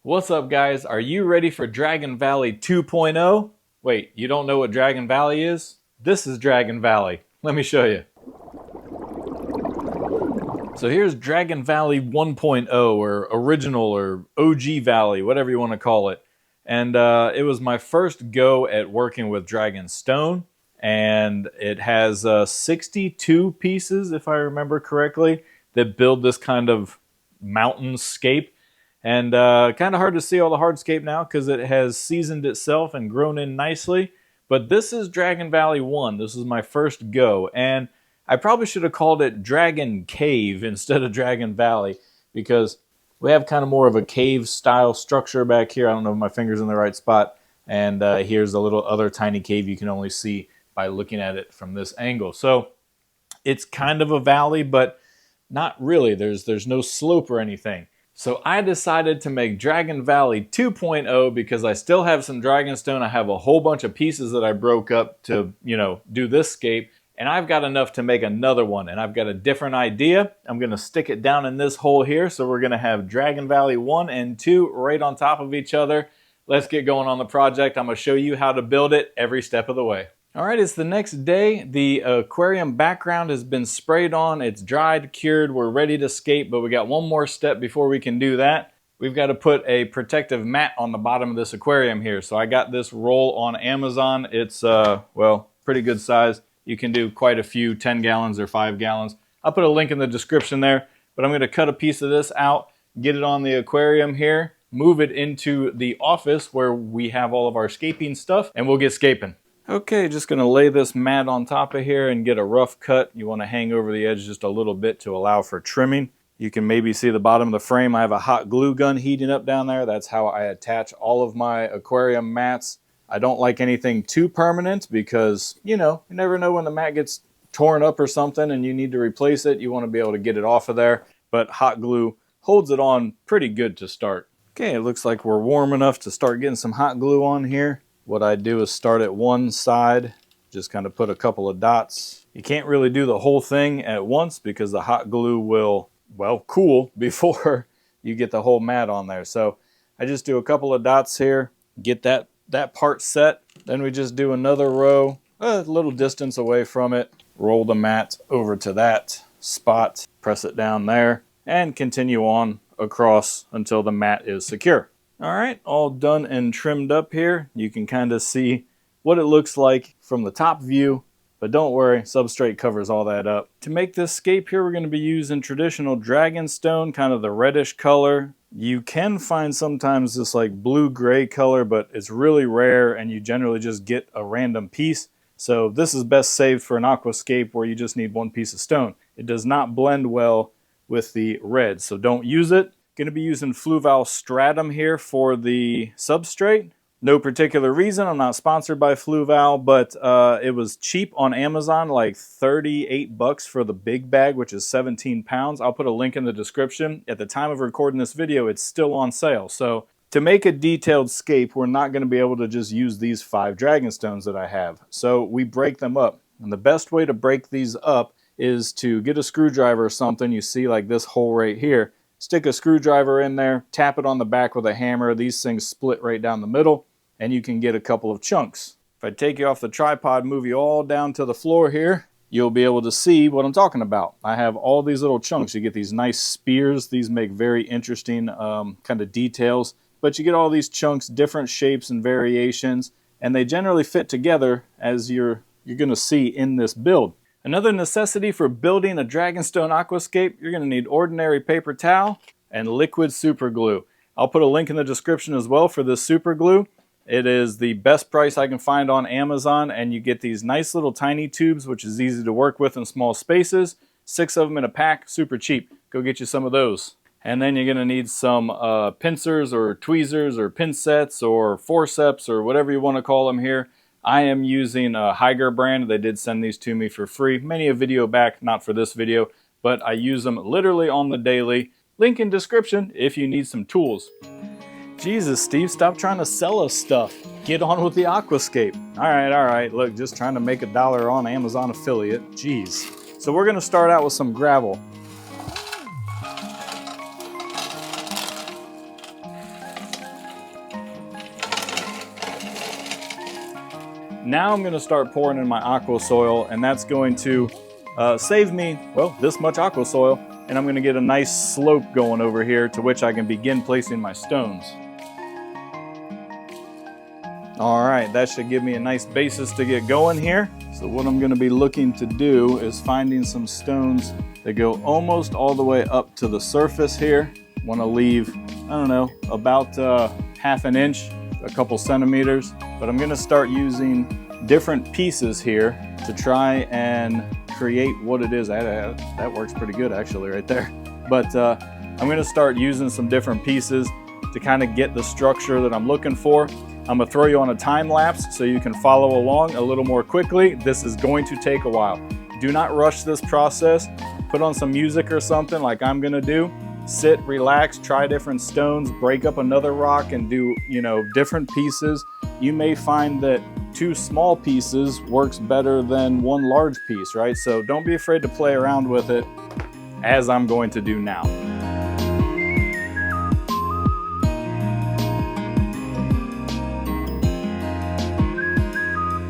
What's up, guys? Are you ready for Dragon Valley 2.0? Wait, you don't know what Dragon Valley is? This is Dragon Valley. Let me show you. So here's Dragon Valley 1.0 or original or OG Valley, whatever you want to call it. And it was my first go at working with Dragon Stone. And it has 62 pieces, if I remember correctly, that build this kind of mountainscape. And kind of hard to see all the hardscape now because it has seasoned itself and grown in nicely. But this is Dragon Valley 1. This is my first go. And I probably should have called it Dragon Cave instead of Dragon Valley because we have kind of more of a cave style structure back here. I don't know if my finger's in the right spot. And here's a little other tiny cave you can only see by looking at it from this angle. So it's kind of a valley, but not really. There's no slope or anything. So I decided to make Dragon Valley 2.0 because I still have some Dragonstone. I have a whole bunch of pieces that I broke up to, do this scape. And I've got enough to make another one. And I've got a different idea. I'm going to stick it down in this hole here. So we're going to have Dragon Valley 1 and 2 right on top of each other. Let's get going on the project. I'm going to show you how to build it every step of the way. All right, it's the next day. The aquarium background has been sprayed on. It's dried, cured. We're ready to scape, but we got one more step before we can do that. We've got to put a protective mat on the bottom of this aquarium here. So I got this roll on Amazon. It's, pretty good size. You can do quite a few, 10 gallons or 5 gallons. I'll put a link in the description there, but I'm going to cut a piece of this out, get it on the aquarium here, move it into the office where we have all of our scaping stuff, and we'll get scaping. Okay, just going to lay this mat on top of here and get a rough cut. You want to hang over the edge just a little bit to allow for trimming. You can maybe see the bottom of the frame. I have a hot glue gun heating up down there. That's how I attach all of my aquarium mats. I don't like anything too permanent because, you never know when the mat gets torn up or something and you need to replace it. You want to be able to get it off of there. But hot glue holds it on pretty good to start. Okay, it looks like we're warm enough to start getting some hot glue on here. What I do is start at one side, just kind of put a couple of dots. You can't really do the whole thing at once because the hot glue will, cool before you get the whole mat on there. So I just do a couple of dots here, get that part set. Then we just do another row, a little distance away from it, roll the mat over to that spot, press it down there, and continue on across until the mat is secure. All right, all done and trimmed up here. You can kind of see what it looks like from the top view, but don't worry, substrate covers all that up. To make this scape here, we're going to be using traditional Dragonstone, kind of the reddish color. You can find sometimes this like blue-gray color, but it's really rare and you generally just get a random piece. So this is best saved for an aquascape where you just need one piece of stone. It does not blend well with the red, so don't use it. Going to be using Fluval Stratum here for the substrate. No particular reason. I'm not sponsored by Fluval, but it was cheap on Amazon, like 38 bucks for the big bag, which is 17 pounds. I'll put a link in the description. At the time of recording this video, it's still on sale. So to make a detailed scape, we're not going to be able to just use these 5 Dragonstones that I have. So we break them up. And the best way to break these up is to get a screwdriver or something. You see like this hole right here. Stick a screwdriver in there, tap it on the back with a hammer. These things split right down the middle, and you can get a couple of chunks. If I take you off the tripod, move you all down to the floor here, you'll be able to see what I'm talking about. I have all these little chunks. You get these nice spears. These make very interesting kind of details. But you get all these chunks, different shapes and variations, and they generally fit together as you're going to see in this build. Another necessity for building a Dragonstone aquascape, you're going to need ordinary paper towel and liquid super glue. I'll put a link in the description as well for this super glue. It is the best price I can find on Amazon, and you get these nice little tiny tubes, which is easy to work with in small spaces. 6 of them in a pack, super cheap. Go get you some of those. And then you're going to need some pincers or tweezers or pin sets or forceps or whatever you want to call them here. I am using a Hygger brand. They did send these to me for free. Many a video back, not for this video, but I use them literally on the daily. Link in description if you need some tools. Jesus, Steve, stop trying to sell us stuff. Get on with the aquascape. All right. Look, just trying to make $1 on Amazon affiliate. Jeez. So we're going to start out with some gravel. Now I'm gonna start pouring in my aqua soil, and that's going to save me, well, this much aqua soil, and I'm gonna get a nice slope going over here to which I can begin placing my stones. All right, that should give me a nice basis to get going here. So what I'm gonna be looking to do is finding some stones that go almost all the way up to the surface here. Wanna leave, I don't know, about half an inch, a couple centimeters, but I'm gonna start using different pieces here to try and create what it is. That works pretty good actually right there. But I'm gonna start using some different pieces to kind of get the structure that I'm looking for. I'm gonna throw you on a time lapse so you can follow along a little more quickly. This is going to take a while. Do not rush this process. Put on some music or something like I'm gonna do. Sit, relax, try different stones, break up another rock and do, you know, different pieces. You may find that 2 small pieces works better than 1 large piece, right? So don't be afraid to play around with it as I'm going to do now.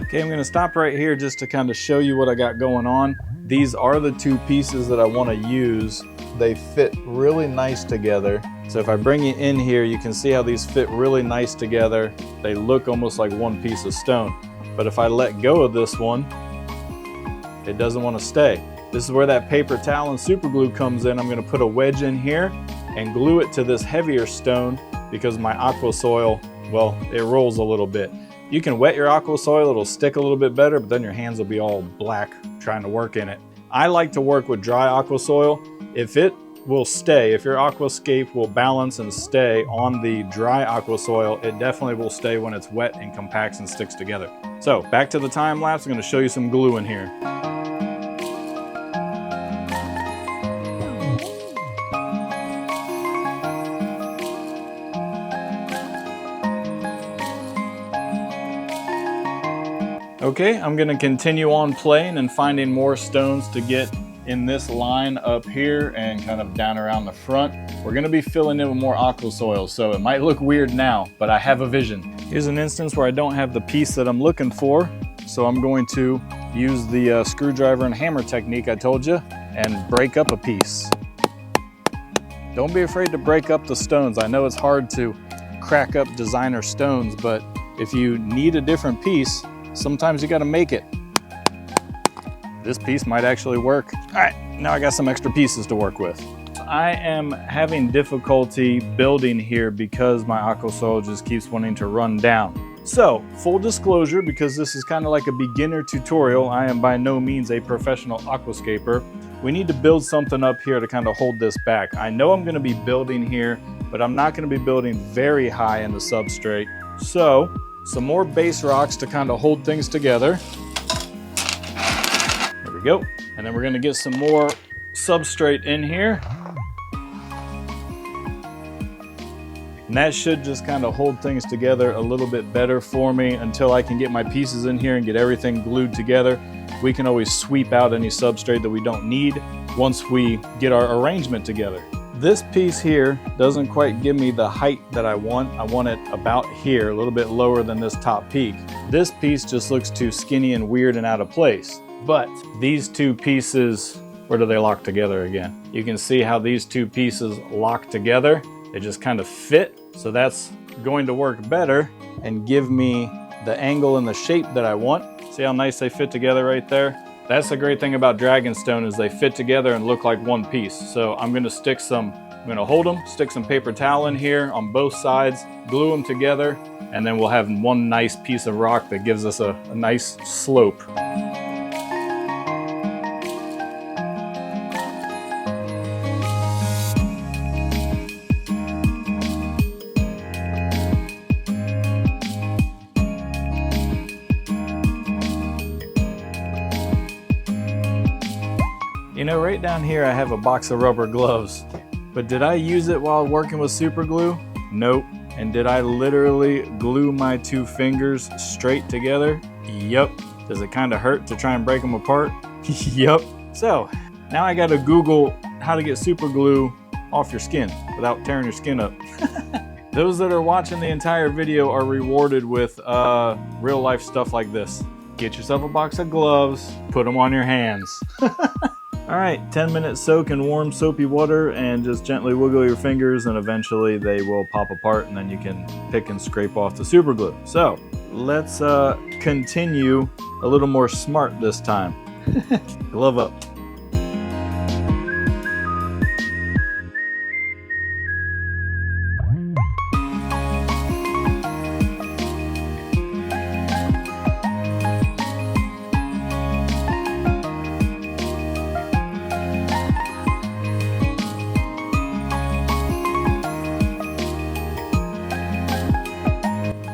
Okay, I'm gonna stop right here just to kind of show you what I got going on. These are the 2 pieces that I wanna use. They fit really nice together. So if I bring you in here, you can see how these fit really nice together. They look almost like 1 piece of stone. But if I let go of this one, it doesn't wanna stay. This is where that paper towel and super glue comes in. I'm gonna put a wedge in here and glue it to this heavier stone because my aqua soil, well, it rolls a little bit. You can wet your aqua soil, it'll stick a little bit better, but then your hands will be all black trying to work in it. I like to work with dry aqua soil. If it will stay, if your aquascape will balance and stay on the dry aqua soil, it definitely will stay when it's wet and compacts and sticks together. So back to the time lapse, I'm gonna show you some glue in here. Okay, I'm gonna continue on playing and finding more stones to get in this line up here and kind of down around the front. We're gonna be filling in with more aqua soil, so it might look weird now, but I have a vision. Here's an instance where I don't have the piece that I'm looking for, so I'm going to use the screwdriver and hammer technique I told you and break up a piece. Don't be afraid to break up the stones. I know it's hard to crack up designer stones, but if you need a different piece, sometimes you gotta make it. This piece might actually work. All right, now I got some extra pieces to work with. I am having difficulty building here because my aqua soil just keeps wanting to run down. So, full disclosure, because this is kind of like a beginner tutorial, I am by no means a professional aquascaper. We need to build something up here to kind of hold this back. I know I'm gonna be building here, but I'm not gonna be building very high in the substrate. So, some more base rocks to kind of hold things together. There we go. And then we're gonna get some more substrate in here. And that should just kind of hold things together a little bit better for me until I can get my pieces in here and get everything glued together. We can always sweep out any substrate that we don't need once we get our arrangement together. This piece here doesn't quite give me the height that I want. I want it about here, a little bit lower than this top peak. This piece just looks too skinny and weird and out of place. But these 2 pieces, where do they lock together again? You can see how these 2 pieces lock together. They just kind of fit. So that's going to work better and give me the angle and the shape that I want. See how nice they fit together right there? That's the great thing about Dragonstone is they fit together and look like 1 piece. So I'm gonna hold them, stick some paper towel in here on both sides, glue them together, and then we'll have 1 nice piece of rock that gives us a nice slope. You know, right down here I have a box of rubber gloves, but did I use it while working with super glue? Nope. And did I literally glue my 2 fingers straight together? Yup. Does it kind of hurt to try and break them apart? Yup. So now I gotta Google how to get super glue off your skin without tearing your skin up. Those that are watching the entire video are rewarded with real life stuff like this. Get yourself a box of gloves, put them on your hands. All right, 10-minute soak in warm soapy water and just gently wiggle your fingers and eventually they will pop apart and then you can pick and scrape off the super glue. So let's continue a little more smart this time. Glove up.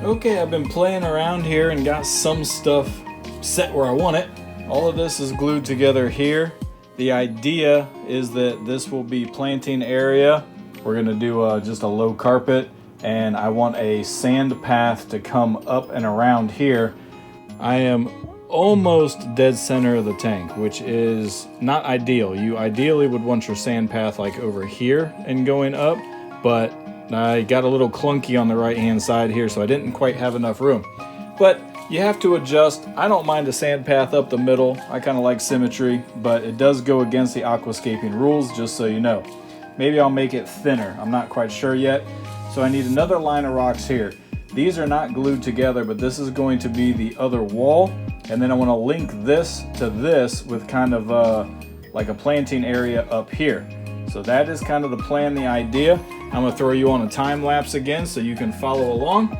Okay, I've been playing around here and got some stuff set where I want it. All of this is glued together here. The idea is that this will be planting area. We're gonna do just a low carpet, and I want a sand path to come up and around here. I am almost dead center of the tank, which is not ideal. You ideally would want your sand path like over here and going up, but I got a little clunky on the right hand side here, so I didn't quite have enough room. But you have to adjust. I don't mind a sand path up the middle. I kind of like symmetry, but it does go against the aquascaping rules, just so you know. Maybe I'll make it thinner. I'm not quite sure yet. So I need another line of rocks here. These are not glued together, but this is going to be the other wall. And then I want to link this to this with kind of like a planting area up here. So that is kind of the plan, the idea. I'm gonna throw you on a time lapse again so you can follow along.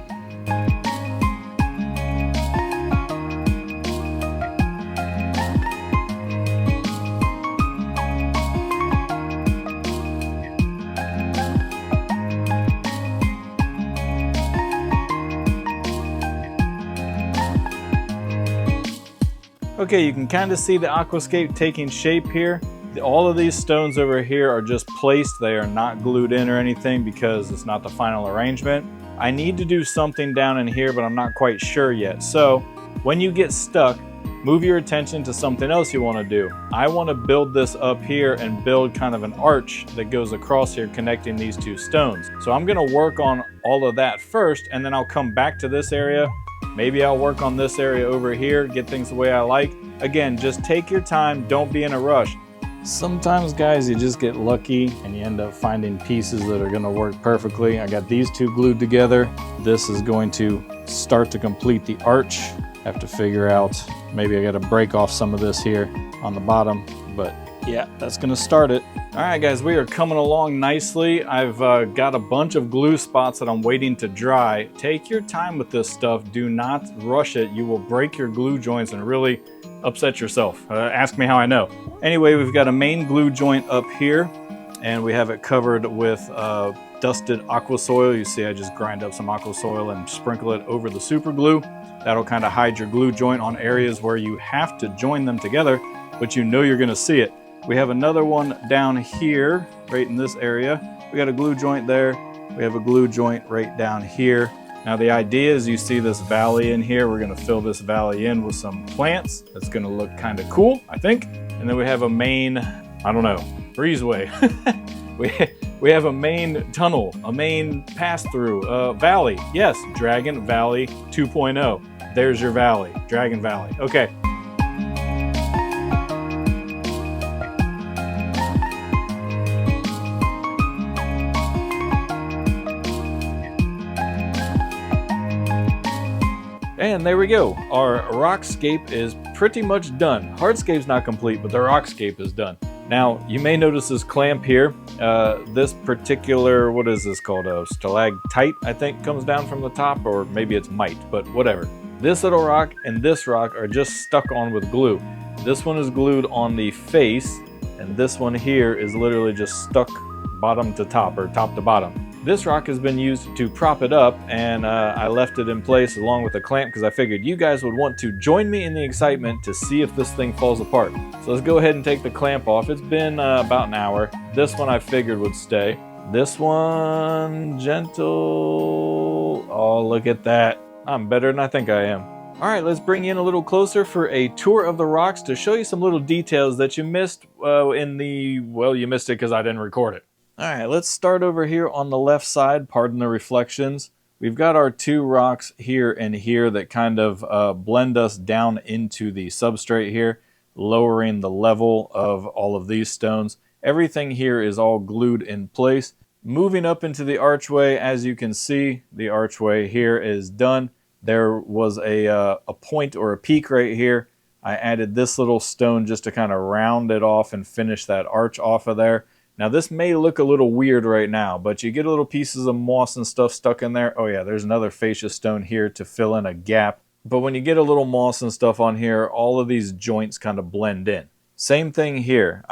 Okay, you can kind of see the aquascape taking shape here. All of these stones over here are just placed. They are not glued in or anything because it's not the final arrangement. I need to do something down in here, but I'm not quite sure yet. So when you get stuck, move your attention to something else you want to do. I want to build this up here and build kind of an arch that goes across here connecting these two stones. So I'm going to work on all of that first, and then I'll come back to this area. Maybe I'll work on this area over here, get things the way I like. Again, just take your time. Don't be in a rush. Sometimes, guys, you just get lucky and you end up finding pieces that are going to work perfectly. I got these two glued together. This is going to start to complete the arch. Have to figure out, maybe I got to break off some of this here on the bottom, but yeah, that's going to start it. All right, guys, we are coming along nicely. I've got a bunch of glue spots that I'm waiting to dry. Take your time with this stuff. Do not rush it. You will break your glue joints and really upset yourself. Ask me how I know. Anyway, we've got a main glue joint up here, and we have it covered with dusted aqua soil. You see I just grind up some aqua soil and sprinkle it over the super glue. That'll kind of hide your glue joint on areas where you have to join them together, but you know you're going to see it. We have another one down here, right in this area. We got a glue joint there. We have a glue joint right down here. Now the idea is you see this valley in here. We're going to fill this valley in with some plants. That's going to look kind of cool, I think. And then we have a main, I don't know, breezeway. we have a main tunnel, a main pass-through, valley. Yes, Dragon Valley 2.0. There's your valley, Dragon Valley. Okay. And there we go. Our rockscape is pretty much done. Hardscape's not complete, but the rockscape is done. Now, you may notice this clamp here. This particular, what is this called? A stalactite, I think, comes down from the top, or maybe it's mite, but whatever. This little rock and this rock are just stuck on with glue. This one is glued on the face, and this one here is literally just stuck bottom to top, or top to bottom. This rock has been used to prop it up, and I left it in place along with the clamp because I figured you guys would want to join me in the excitement to see if this thing falls apart. So let's go ahead and take the clamp off. It's been about an hour. This one I figured would stay. This one, gentle. Oh, look at that. I'm better than I think I am. All right, let's bring you in a little closer for a tour of the rocks to show you some little details that you missed in the, well, you missed it because I didn't record it. All right, let's start over here on the left side, pardon the reflections. We've got our two rocks here and here that kind of blend us down into the substrate here, lowering the level of all of these stones. Everything here is all glued in place. Moving up into the archway, as you can see, the archway here is done. There was a point or a peak right here. I added this little stone just to kind of round it off and finish that arch off of there. Now this may look a little weird right now, but you get little pieces of moss and stuff stuck in there. Oh yeah, there's another fascia stone here to fill in a gap. But when you get a little moss and stuff on here, all of these joints kind of blend in. Same thing here.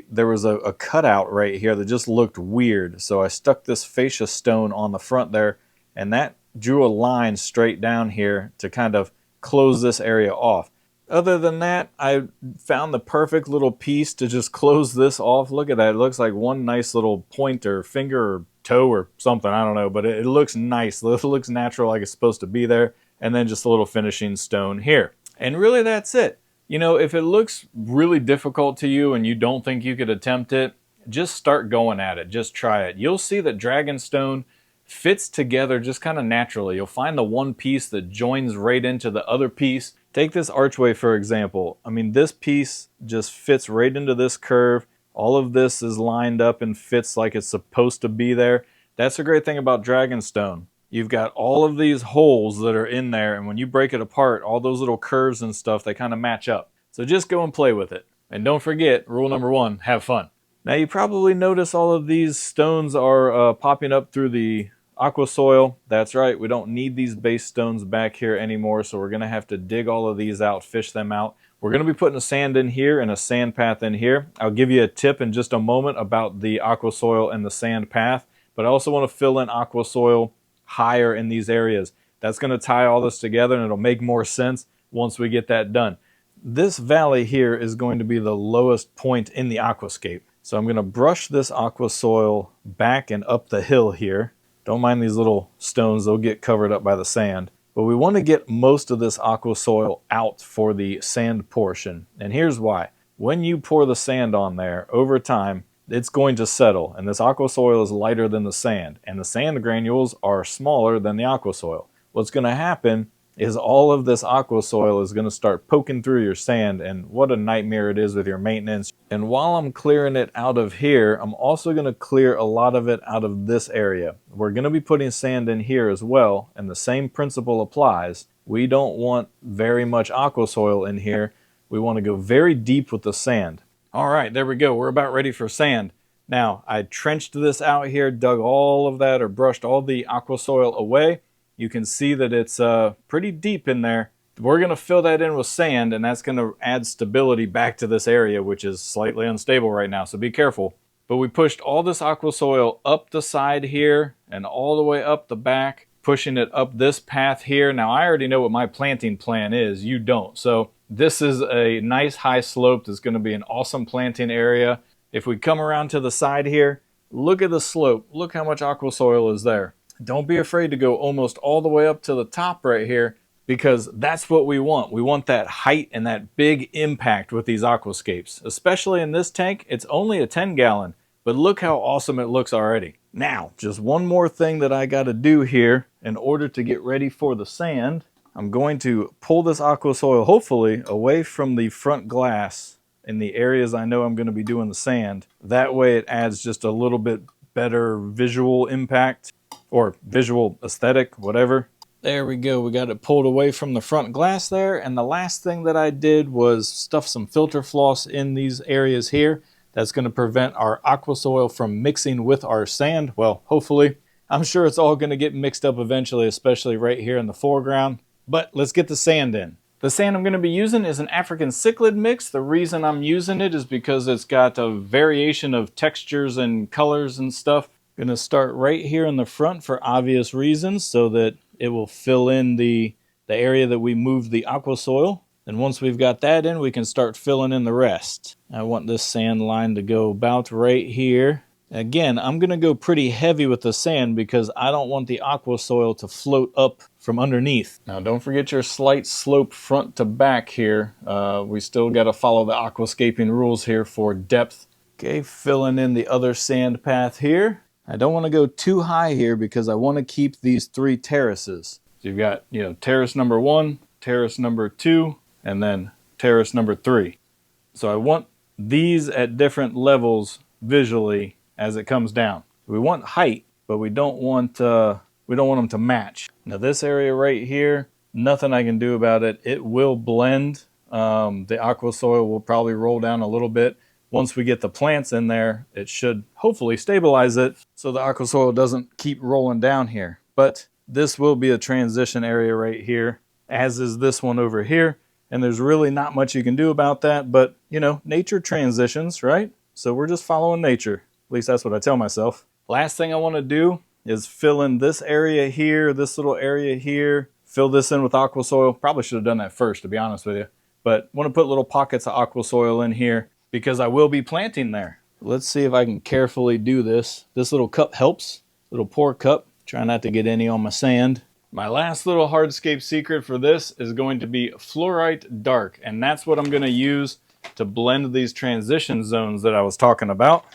There was a cutout right here that just looked weird. So I stuck this fascia stone on the front there, and that drew a line straight down here to kind of close this area off. Other than that, I found the perfect little piece to just close this off. Look at that. It looks like one nice little point or finger or toe or something. I don't know, but it looks nice. It looks natural, like it's supposed to be there. And then just a little finishing stone here. And really that's it. You know, if it looks really difficult to you and you don't think you could attempt it, just start going at it. Just try it. You'll see that Dragonstone fits together just kind of naturally. You'll find the one piece that joins right into the other piece. Take this archway for example. I mean, this piece just fits right into this curve. All of this is lined up and fits like it's supposed to be there. That's a great thing about Dragonstone. You've got all of these holes that are in there, and when you break it apart, all those little curves and stuff, they kind of match up. So just go and play with it. And don't forget, rule number 1, have fun. Now you probably notice all of these stones are popping up through the aqua soil. That's right, we don't need these base stones back here anymore, so we're going to have to dig all of these out, fish them out. We're going to be putting a sand in here and a sand path in here. I'll give you a tip in just a moment about the aqua soil and the sand path, but I also want to fill in aqua soil higher in these areas. That's going to tie all this together and it'll make more sense once we get that done. This valley here is going to be the lowest point in the aquascape. So I'm going to brush this aqua soil back and up the hill here. Don't mind these little stones, they'll get covered up by the sand. But we want to get most of this aqua soil out for the sand portion. And here's why. When you pour the sand on there, over time, it's going to settle. And this aqua soil is lighter than the sand. And the sand granules are smaller than the aqua soil. What's going to happen is all of this aqua soil is going to start poking through your sand, and what a nightmare it is with your maintenance. And while I'm clearing it out of here, I'm also going to clear a lot of it out of this area. We're going to be putting sand in here as well, and the same principle applies. We don't want very much aqua soil in here. We want to go very deep with the sand. All right, there we go. We're about ready for sand. Now, I trenched this out here, dug all of that or brushed all the aqua soil away. You can see that it's pretty deep in there. We're going to fill that in with sand, and that's going to add stability back to this area, which is slightly unstable right now, so be careful. But we pushed all this aqua soil up the side here and all the way up the back, pushing it up this path here. Now, I already know what my planting plan is. You don't. So this is a nice high slope that's going to be an awesome planting area. If we come around to the side here, look at the slope. Look how much aqua soil is there. Don't be afraid to go almost all the way up to the top right here, because that's what we want. We want that height and that big impact with these aquascapes. Especially in this tank, it's only a 10 gallon, but look how awesome it looks already. Now, just one more thing that I got to do here in order to get ready for the sand. I'm going to pull this aqua soil, hopefully, away from the front glass in the areas I know I'm going to be doing the sand. That way it adds just a little bit better visual impact. Or visual aesthetic, whatever. There we go, we got it pulled away from the front glass there, and the last thing that I did was stuff some filter floss in these areas here. That's going to prevent our aqua soil from mixing with our sand. Well, hopefully. I'm sure it's all going to get mixed up eventually, especially right here in the foreground. But let's get the sand in. The sand I'm going to be using is an African cichlid mix. The reason I'm using it is because it's got a variation of textures and colors and stuff. Going to start right here in the front for obvious reasons, so that it will fill in the area that we moved the aqua soil. And once we've got that in, we can start filling in the rest. I want this sand line to go about right here. Again, I'm going to go pretty heavy with the sand because I don't want the aqua soil to float up from underneath. Now don't forget your slight slope front to back here. We still got to follow the aquascaping rules here for depth. Okay, filling in the other sand path here. I don't want to go too high here because I want to keep these 3 terraces. So you've got, terrace number 1, terrace number 2, and then terrace number 3. So I want these at different levels visually as it comes down. We want height, but we don't want them to match. Now this area right here, nothing I can do about it. It will blend. The aqua soil will probably roll down a little bit. Once we get the plants in there, it should hopefully stabilize it so the aqua soil doesn't keep rolling down here. But this will be a transition area right here, as is this one over here. And there's really not much you can do about that, but nature transitions, right? So we're just following nature. At least that's what I tell myself. Last thing I want to do is fill in this area here, this little area here, fill this in with aqua soil. Probably should have done that first, to be honest with you. But want to put little pockets of aqua soil in here because I will be planting there. Let's see if I can carefully do this. This little cup helps, little pour cup. Try not to get any on my sand. My last little hardscape secret for this is going to be fluorite dark, and that's what I'm going to use to blend these transition zones that I was talking about.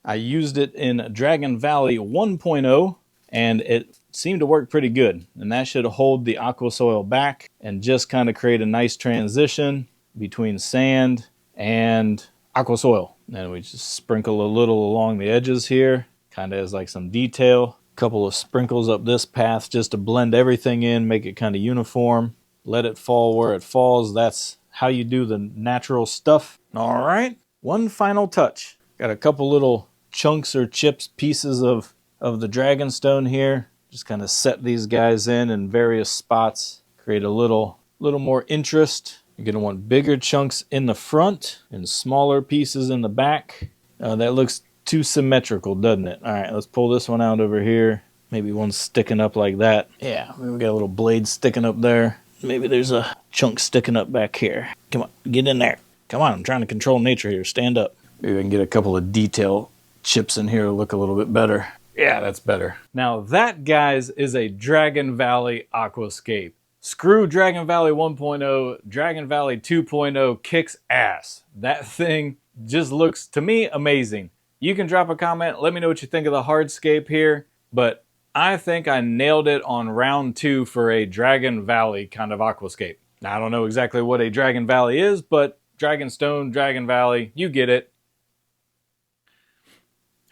I used it in Dragon Valley 1.0 and it seemed to work pretty good, and that should hold the aqua soil back and just kind of create a nice transition between sand and aqua soil. And we just sprinkle a little along the edges here, kind of as like some detail. Couple of sprinkles up this path just to blend everything in, make it kind of uniform. Let it fall where it falls. That's how you do the natural stuff. All right, one final touch. Got a couple little chunks or chips, pieces of the dragonstone here. Just kind of set these guys in various spots. Create a little more interest. You're going to want bigger chunks in the front and smaller pieces in the back. That looks too symmetrical, doesn't it? All right, let's pull this one out over here. Maybe one sticking up like that. Yeah, we got a little blade sticking up there. Maybe there's a chunk sticking up back here. Come on, get in there. Come on, I'm trying to control nature here. Stand up. Maybe I can get a couple of detail chips in here to look a little bit better. Yeah, that's better. Now that, guys, is a Dragon Valley Aquascape. Screw Dragon Valley 1.0, Dragon Valley 2.0 kicks ass. That thing just looks, to me, amazing. You can drop a comment, let me know what you think of the hardscape here, but I think I nailed it on round 2 for a Dragon Valley kind of aquascape. Now, I don't know exactly what a Dragon Valley is, but Dragonstone, Dragon Valley, you get it.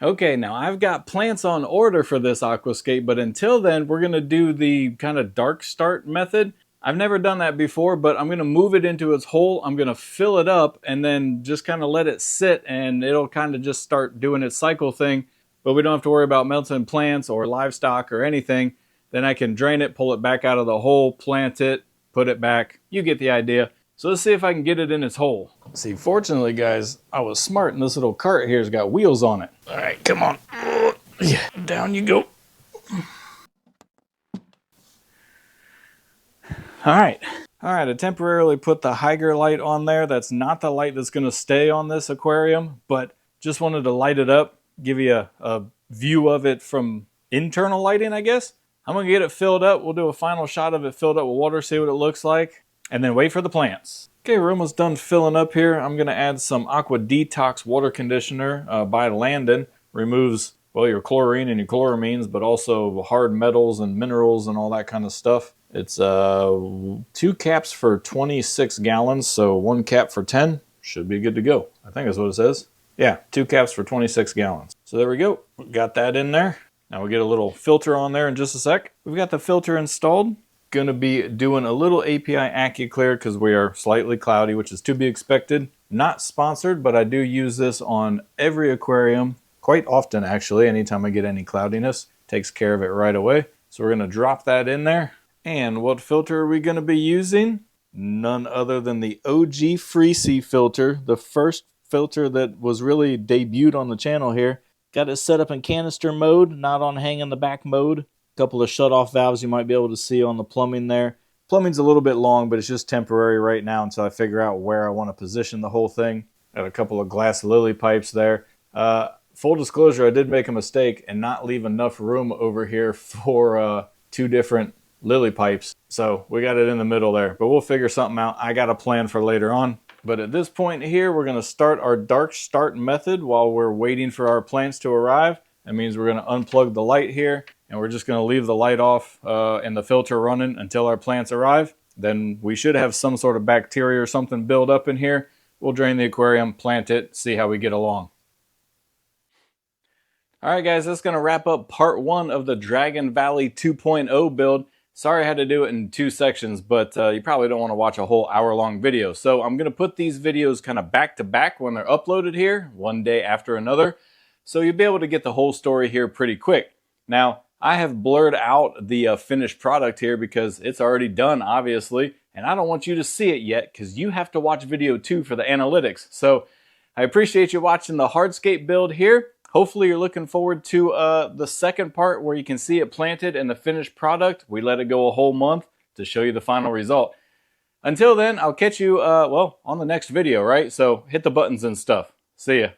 Okay, now I've got plants on order for this aquascape, but until then, we're going to do the kind of dark start method. I've never done that before, but I'm going to move it into its hole. I'm going to fill it up and then just kind of let it sit, and it'll kind of just start doing its cycle thing. But we don't have to worry about melting plants or livestock or anything. Then I can drain it, pull it back out of the hole, plant it, put it back. You get the idea. So let's see if I can get it in its hole. See, fortunately, guys, I was smart, and this little cart here has got wheels on it. All right, come on. Yeah, down you go. All right, I temporarily put the Hygger light on there. That's not the light that's going to stay on this aquarium, but just wanted to light it up, give you a view of it from internal lighting, I guess. I'm going to get it filled up. We'll do a final shot of it filled up with water, see what it looks like, and then wait for the plants. Okay, we're almost done filling up here. I'm going to add some Aqua Detox water conditioner by Landen. Removes, well, your chlorine and your chloramines, but also hard metals and minerals and all that kind of stuff. It's 2 caps for 26 gallons, so 1 cap for 10. Should be good to go. I think that's what it says. Yeah, 2 caps for 26 gallons. So there we go. Got that in there. Now we'll get a little filter on there in just a sec. We've got the filter installed. Going to be doing a little API AccuClear because we are slightly cloudy, which is to be expected. Not sponsored, but I do use this on every aquarium quite often, actually. Anytime I get any cloudiness, takes care of it right away. So we're going to drop that in there. And what filter are we going to be using? None other than the OG Freesea filter, the first filter that was really debuted on the channel here. Got it set up in canister mode, not on hang in the back mode. Couple of shut-off valves you might be able to see on the plumbing there. Plumbing's a little bit long, but it's just temporary right now until I figure out where I want to position the whole thing. Got a couple of glass lily pipes there. Full disclosure, I did make a mistake and not leave enough room over here for 2 different lily pipes. So we got it in the middle there, but we'll figure something out. I got a plan for later on. But at this point here, we're going to start our dark start method while we're waiting for our plants to arrive. That means we're going to unplug the light here, and we're just going to leave the light off and the filter running until our plants arrive. Then we should have some sort of bacteria or something build up in here. We'll drain the aquarium, plant it, see how we get along. Alright guys, that's going to wrap up part 1 of the Dragon Valley 2.0 build. Sorry I had to do it in 2 sections, but you probably don't want to watch a whole hour-long video. So I'm going to put these videos kind of back to back when they're uploaded here, one day after another. So you'll be able to get the whole story here pretty quick. Now, I have blurred out the finished product here because it's already done, obviously, and I don't want you to see it yet because you have to watch video 2 for the analytics. So I appreciate you watching the Hardscape build here. Hopefully you're looking forward to the second part where you can see it planted and the finished product. We let it go a whole month to show you the final result. Until then, I'll catch you, well, on the next video, right? So hit the buttons and stuff. See ya.